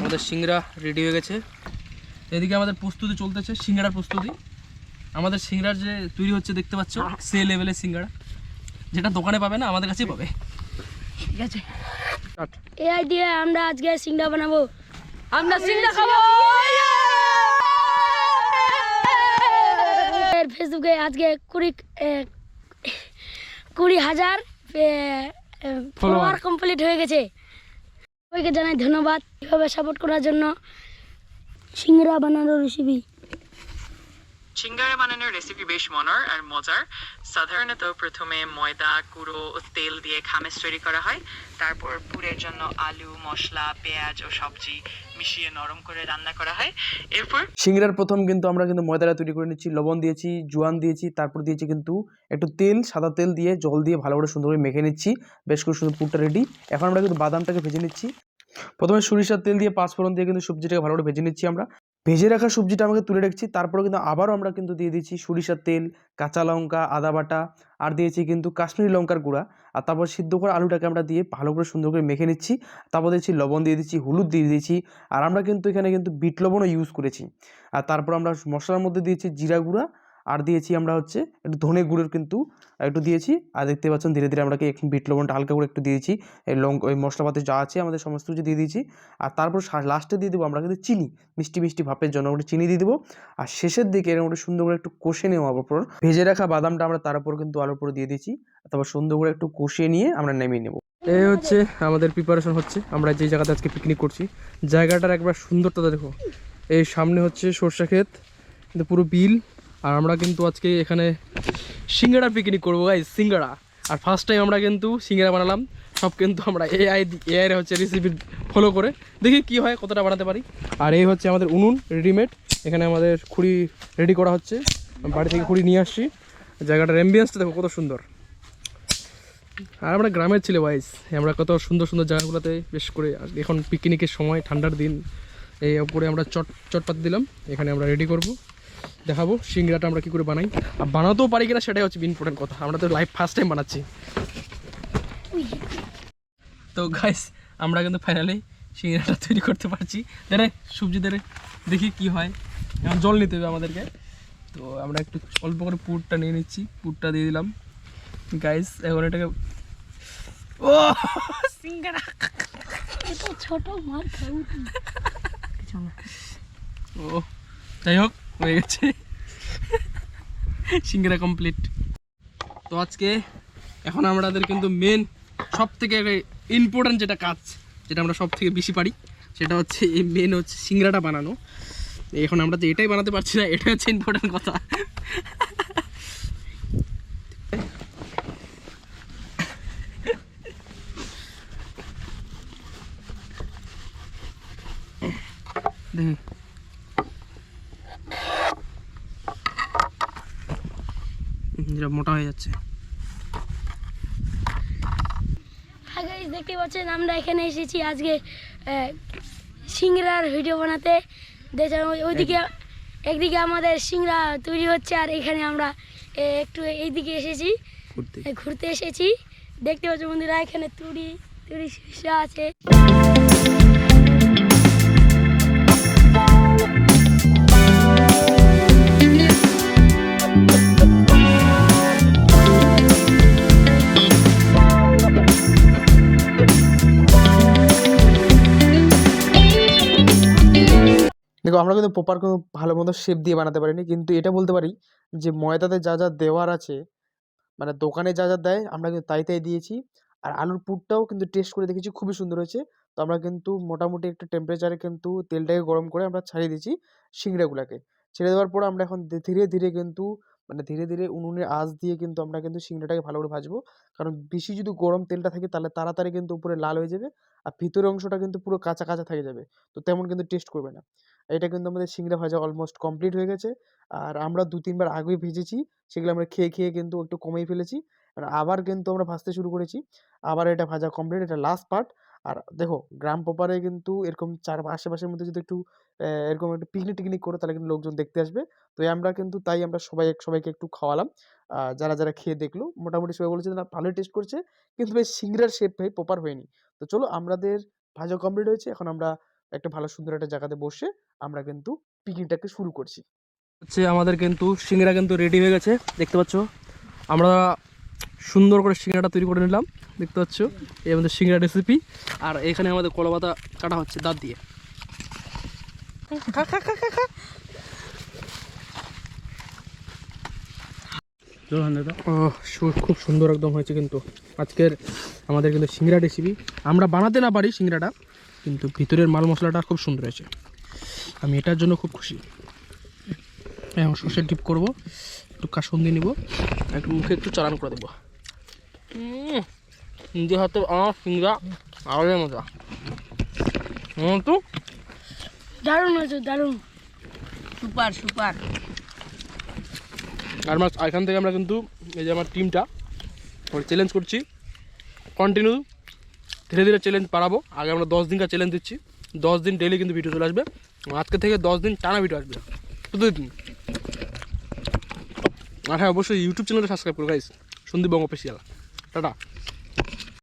আমাদের সিংড়া রেডি হয়ে গেছে। এদিকে আমাদের প্রস্তুতি চলতেছে, সিংড়ার প্রস্তুতি। আমাদের সিংড়ার যে তৈরি হচ্ছে দেখতে পাচ্ছ, সে লেভেলের সিংড়া, যেটা দোকানে পাবে না আমাদের কাছেই পাবে। ঠিক আছে, এই দিয়ে আমরা আজকে সিংড়া বানাবো। আমরা সিংড়া খাবো। ফেসবুকে আজকে 20,000 ফলোয়ার কমপ্লিট হয়ে গেছে। সবাইকে জানাই ধন্যবাদ এভাবে সাপোর্ট করার জন্য। সিংড়া বানানোর রেসিপি। সিঙ্গারা বানানোর রেসিপি বেশ মজার আর মজার। সাধারণত প্রথমে ময়দা, গুঁড়ো ও তেল দিয়ে খামেজ তৈরি করা হয়। তারপর পুরের জন্য আলু, মশলা, পেঁয়াজ ও সবজি মিশিয়ে নরম করে রান্না করা হয়। এরপর সিংড়ার প্রথম কিন্তু আমরা কিন্তু ময়দাটা তৈরি করে নিচ্ছি। লবণ দিয়েছি, জোয়ান দিয়েছি, তারপর দিয়েছি কিন্তু একটু তেল, সাদা তেল দিয়ে জল দিয়ে ভালো করে সুন্দর করে মেখে নিচ্ছি। বেশ করে সুন্দর পুরটা রেডি। এখন আমরা কিন্তু বাদামটাকে ভেজে নিচ্ছি। প্রথমে সরিষার তেল দিয়ে পাঁচফোড়ন দিয়ে কিন্তু সবজিটাকে ভালো করে ভেজে নিচ্ছি। আমরা ভেজে রাখা সবজিটা আমাকে তুলে রাখছি। তারপরে কিন্তু আবারও আমরা কিন্তু দিয়ে দিচ্ছি সরিষার তেল, কাঁচা লঙ্কা, আদা বাটা, আর দিয়েছি কিন্তু কাশ্মীরি লঙ্কার গুঁড়া। আর তারপর সিদ্ধ করা আলুটাকে আমরা দিয়ে ভালো করে সুন্দর করে মেখে নিচ্ছি। তারপর দিচ্ছি লবণ দিয়ে দিচ্ছি, হলুদ দিয়ে দিয়েছি, আর আমরা কিন্তু এখানে কিন্তু বিট লবণও ইউজ করেছি। আর তারপর আমরা মশলার মধ্যে দিয়েছি জিরা গুঁড়া, আর দিয়েছি আমরা হচ্ছে একটু ধনে গুঁড়োর কিন্তু একটু দিয়েছি। আর দেখতে পাচ্ছেন ধীরে ধীরে আমরা একটু বিট লবণটা হালকা করে একটু দিয়েছি। এই ওই মশলাপাতি যা আছে আমাদের সমস্ত কিছু দিয়ে দিয়েছি। আর তারপর লাস্টে দিয়ে দেবো আমরা কিন্তু চিনি, মিষ্টি মিষ্টি ভাপের জন্য একটু চিনি দিয়ে দেবো। আর শেষের দিকে এরকম একটু সুন্দর করে একটু কষে নেওয়ার পর ভেজে রাখা বাদামটা আমরা তার উপর কিন্তু আলুর উপরে দিয়ে দিয়েছি। তারপর সুন্দর করে একটু কষিয়ে নিয়ে আমরা নেমে নেব। এই হচ্ছে আমাদের প্রিপারেশন হচ্ছে। আমরা যে জায়গাতে আজকে পিকনিক করছি, জায়গাটার একবার সুন্দরতা দেখো। এই সামনে হচ্ছে সরষা ক্ষেত, কিন্তু পুরো বিল। আর আমরা কিন্তু আজকে এখানে সিঙ্গাড়া পিকনিক করবো গাইস, সিঙ্গাড়া। আর ফার্স্ট টাইম আমরা কিন্তু সিঙ্গাড়া বানালাম। সব কিন্তু আমরা এআই হচ্ছে রেসিপি ফলো করে দেখি কি হয়, কতটা বানাতে পারি। আর এই হচ্ছে আমাদের উনুন রেডিমেড। এখানে আমাদের খুঁড়ি রেডি করা হচ্ছে, বাড়ি থেকে খুঁড়ি নিয়ে আসছি। জায়গাটার অ্যাম্বিয়েন্সটা দেখো কত সুন্দর। আর আমরা গ্রামের ছেলে ওয়াইজ, আমরা কত সুন্দর সুন্দর জায়গাগুলোতে বেশ করে এখন পিকনিকের সময়, ঠান্ডার দিন, এই উপরে আমরা চটপাত দিলাম। এখানে আমরা রেডি করব, দেখাবো সিঙ্গড়াটা আমরা কী করে বানাই। আর বানাতেও পারি কিনা সেটাই হচ্ছে ইম্পর্টেন্ট কথা। আমরা তো লাইফ ফার্স্ট টাইম বানাচ্ছি। তো গাইস, আমরা কিন্তু ফাইনালি সিঙ্গড়াটা তৈরি করতে পারছি। দেরে সবজি দেরে দেখি কি হয়। এখন জল নিতে হবে আমাদেরকে। তো আমরা একটু অল্প করে পুরটা নিয়ে নিচ্ছি, পুরটা দিয়ে দিলাম গাইস। এখন এটাকে ও সিঙ্গড়া এটা ছোট মার খাবো ও, যাই হোক, হয়ে গেছে সিঙ্গড়া কমপ্লিট। তো আজকে এখন আমাদের কিন্তু মেন সব থেকে ইম্পর্টেন্ট যেটা কাজ, যেটা আমরা সব থেকে বেশি পারি, সেটা হচ্ছে এই মেন হচ্ছে সিঙ্গড়াটা বানানো। এখন আমরা তো এটাই বানাতে পারছি না, এটা হচ্ছে ইম্পর্টেন্ট কথা। দেখি যেটা মোটা হয়ে যাচ্ছে। দেখতে পাচ্ছেন আমরা এখানে এসেছি আজকে সিংড়ার ভিডিও বানাতে। দেখছেন ওইদিকে একদিকে আমাদের সিংড়া তৈরি হচ্ছে, আর এখানে আমরা একটু এইদিকে এসেছি, ঘুরতে এসেছি। দেখতে পাচ্ছ বন্ধুরা, এখানে তুড়ি শীর্ষা আছে। দেখো, আমরা কিন্তু প্রপার কোনো ভালো মতো শেপ দিয়ে বানাতে পারিনি, কিন্তু এটা বলতে পারি যে ময়দাতে যা যা দেওয়ার আছে, মানে দোকানে যা যা দেয় আমরা কিন্তু তাই তাই দিয়েছি। আর আলুর পুরটাও কিন্তু টেস্ট করে দেখেছি, খুবই সুন্দর হয়েছে। তো আমরা কিন্তু মোটামুটি একটা টেম্পারেচারে কিন্তু তেলটাকে গরম করে আমরা ছাড়িয়ে দিয়েছি সিংড়াগুলোকে। ছেড়ে দেওয়ার পর আমরা এখন ধীরে ধীরে কিন্তু মানে ধীরে ধীরে উনুনের আঁচ দিয়ে কিন্তু আমরা কিন্তু সিংড়াটাকে ভালো করে ভাজবো। কারণ বেশি যদি গরম তেলটা থাকে তাহলে তাড়াতাড়ি কিন্তু উপরে লাল হয়ে যাবে, আর ভিতরের অংশটা কিন্তু পুরো কাঁচা কাঁচা থেকে যাবে, তো তেমন কিন্তু টেস্ট করবে না। এটা কিন্তু আমাদের সিংড়া ভাজা অলমোস্ট কমপ্লিট হয়ে গেছে। আর আমরা 2-3 বার আগেই ভেজেছি, সেগুলো আমরা খেয়ে খেয়ে কিন্তু একটু কমেই ফেলেছি। আর আবার কিন্তু আমরা ভাজতে শুরু করেছি। আবার এটা ভাজা কমপ্লিট, এটা লাস্ট পার্ট। আর দেখো, গ্রাম প্রপারে কিন্তু এরকম আশেপাশের মধ্যে যদি একটু এরকম একটু পিকনিক টিকনিক করো তাহলে কিন্তু লোকজন দেখতে আসবে। তো আমরা কিন্তু তাই আমরা সবাইকে একটু খাওয়ালাম। যারা যারা খেয়ে দেখলো, মোটামুটি সবাই বলেছে না ভালোই টেস্ট করছে, কিন্তু বেশ সিংড়ার শেপ ভাই প্রপার হয়নি। তো চলো, আমাদের ভাজা কমপ্লিট হয়েছে। এখন আমরা একটা ভালো সুন্দর একটা জায়গাতে বসে আমরা কিন্তু পিকনিকটাকে শুরু করছি। হচ্ছে আমাদের কিন্তু সিঙ্গারা কিন্তু রেডি হয়ে গেছে, দেখতে পাচ্ছ। আমরা সুন্দর করে সিঙ্গারাটা তৈরি করে নিলাম, দেখতে পাচ্ছ। এই আমাদের সিঙ্গারা রেসিপি। আর এখানে আমাদের কলা পাতা কাটা হচ্ছে দাঁত দিয়ে। খুব সুন্দর একদম হয়েছে কিন্তু আজকের আমাদের কিন্তু সিঙ্গারা রেসিপি। আমরা বানাতে না পারি সিঙ্গারাটা, কিন্তু ভিতরের মাল মশলাটা খুব সুন্দর হয়েছে। আমি এটার জন্য খুব খুশি। এখন সর্ষের ডিপ করবো, একটু কাসুন্দি নিব, একটু মুখে একটু চালান করে দেবো। নিজে হাতে আমার সিঙ্গারা আলাদা মজা তো। দারুণ হয়েছে, দারুণ, সুপার সুপার। আর এখান থেকে আমরা কিন্তু এই যে আমার টিমটা চ্যালেঞ্জ করছি, কন্টিনিউ ধীরে ধীরে চ্যালেঞ্জ বাড়াবো। আগে আমরা 10 দিনকার চ্যালেঞ্জ দিচ্ছি, 10 দিন ডেইলি কিন্তু ভিডিও চলে আসবে। আজকে থেকে 10 দিন টানা ভিডিও আসবে প্রতিদিন। আর হ্যাঁ, অবশ্যই ইউটিউব চ্যানেলটা সাবস্ক্রাইব করো গাইস, সন্দীপ বঙ্গ অফিসিয়াল। টাটা।